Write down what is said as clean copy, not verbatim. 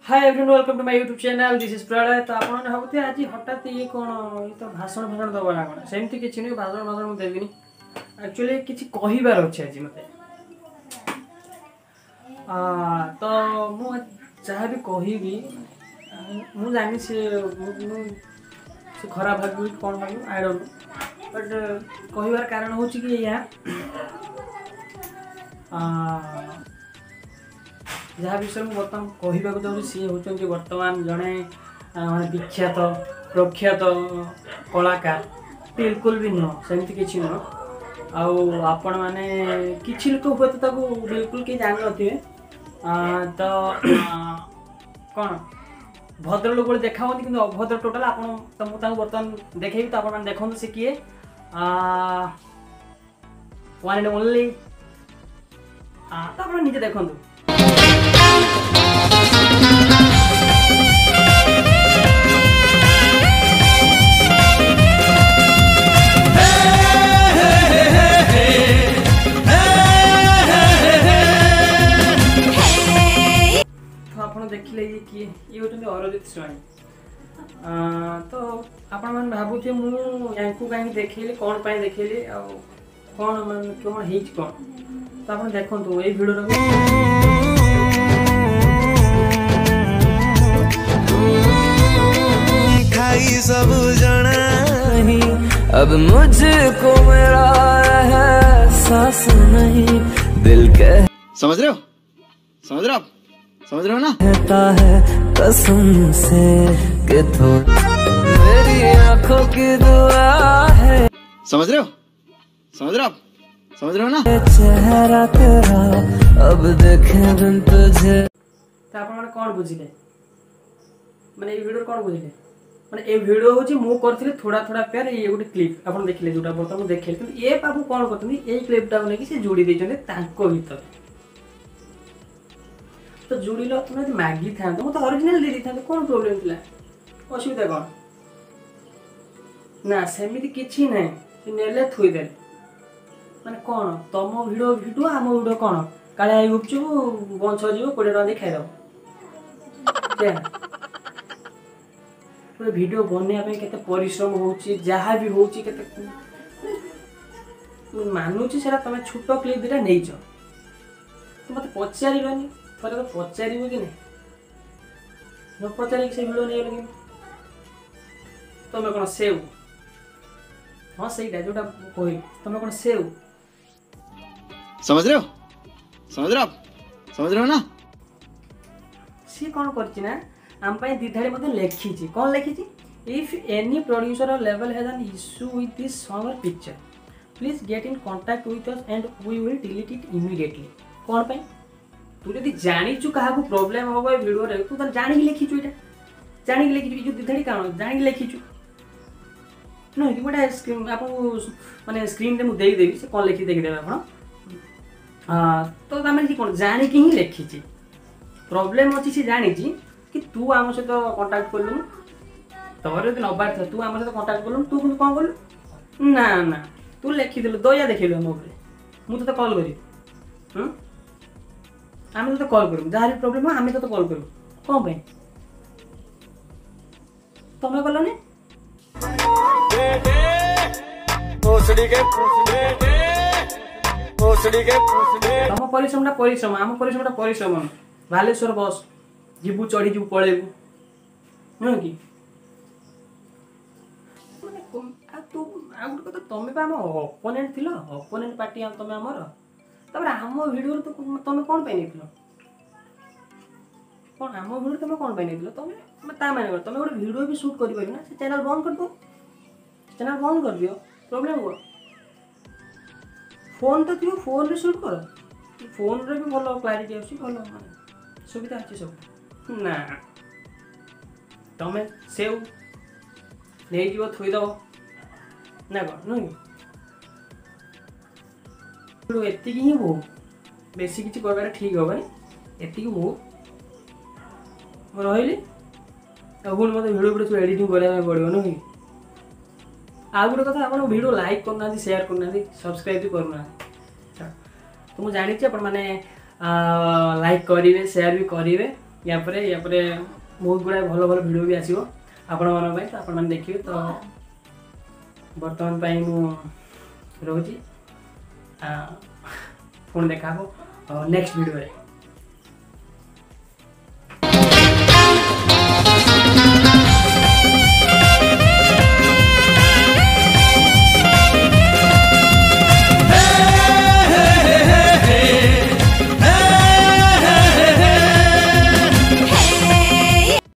Hi everyone welcome to my YouTube channel this is Pralay. तो आपण ने भाबुते आज हठात ये कोन ये तो भाषण भाषण दबा ना कोन सेमती किछि नै भाषण भाषण मु देबिनी एक्चुअली किछि कहिबार अछि आज मते तो मु चाहे भी कहिबी मु जानि से खराब भागि कोन भागि आई डोंट नो बट कहिबार कारण होछि कि या जहाँ विषय में बर्तमान कहवाक चाहूँ सी होती बर्तमान जड़े विख्यात प्रख्यात कलाकार बिल्कुल भी नुह सेमती किसी नुह आपण मैंने किसी लोग हुए तो बिल्कुल कहीं जान थे तो कौन भद्र लोग देखा कि अभद्र टोटाल आप बर्तमान देखेबी तो आप देखो से किए वन एंड ओनली तो आप निजे देखूँ देखिले ये किए ये होते अरजित स्वाई तो आपण मैंने भावुथे मुझे कहीं देखिले कौन पाई देखिले कौन मान कौन है कौन तो आप देखो ये भिडियो सब जाना ही अब मुझको मेरा एहसास नहीं दिल के समझ रहे हो ना कहता है कसम से कि मेरी आंखों की दुआ है समझ रहे हो ना चेहरा तेरा अब देखे बिन तुझे तो आप कौन बुझिले माने ये वीडियो कौन बुझिले माने ए वीडियो होची मु करथिले थोड़ा थोड़ा प्यार ये गोटे क्लिप आपण देखिले जोटा बर्तमान देखिले कि ए बाबू कौन करथि ए क्लिपटा लेके से जोड़ी देछने तांको भीतर तो जोड़िल तुम यदि मागी था तो ओरिजिनल दे दी था कौन प्रॉब्लम थिला असुविधा कौन ना सेमिति किछि नै से नेले थुई दे माने कौन तम वीडियो आम वीडियो कौन काले आई गुपचु बंछ जीव 20 टका दे खाइ दो क्या पूरे वीडियो बनने पे केते परिश्रम होची जहा भी होची केते मानुची सेरा तमे छोटो क्लिप दिला नै छ तो मते पचारिलोनी पर तो पचार कि नहीं न पचार से भिड़ नहीं लगे तुम कौन सेव हाँ सहीटा जोटा कह तुम कौन सेव समझ रहे हो ना सी कौन करना आम दिधाड़ी मत लिखी कौन लिखी if any producer level has an issue with this song और picture please get in contact with us and we will delete it immediately कौन पाई तू जब जाचु क्या प्रोब्लेम हम भिडियो तू तो जाणी लिखीचु ये जाणी लिखी जो दिधाड़ी कौन जाणी लिखीचु ना गोटे स्क्रीन आप माने स्क्रीन मुझे देदेवी से कौन लिखी देखिदेवे आप तो आम कौन जाणी ही लिखी प्रोब्लेम अच्छी सी जानी कि तू आम सहित कंटाक्ट कलु तोर यदि नबार था तू आम सहित कंटाक्ट कलु तू कि कौन कलु ना ना तू लिखिदेलु दया देखिलु मो मुझे कॉल करी आम तो कॉल करूँ जहाँ भी प्रोब्लेम आम तो कॉल करूँ कौन पे तुम्हें कलनि तुम परिश्रम परिश्रम आम परिश्रम परिश्रम बालेश्वर बस जीवु चढ़ी जीवु पलैबू नुह कि तू गोटे तुम आम अपोनेंट थिल अपोनेंट पार्टी तुम आमर तब आम भिडियो तो तुम कौन पे नहीं कौन आम भिडियो तुम कौन पे नहीं तुम माने तुम गोटे भिडियो भी शूट कर ना से चैनल बंद कर दो चैनल बंद कर दियो प्रॉब्लम हुआ फोन तो थी फोन रे शूट कर फोन रे भी भल क्लारिटी आसी भल सुविधा अच्छी सब ना तुम सेव नहीं जीव थोईदेव ना कौन नुह एति ही बहुत बेसी किसी कहबार ठीक हेनी एति बहुत रही पुणी मत भिडियो सब एडिटिंग करने पड़ो नुह आउ गोटे कथा आप भिडियो लाइक करना शेयर करना सब्सक्राइब भी करना तो मुझे जानी मैंने लाइक करेंगे शेयर भी करेंगे या बहुत गुड़ाए भल भल भिडियो भी आसो आपण मान तो आपण मैंने देखिए। तो बर्तमान मुझे रोची पुणी देखा नेक्स्ट वीडियो।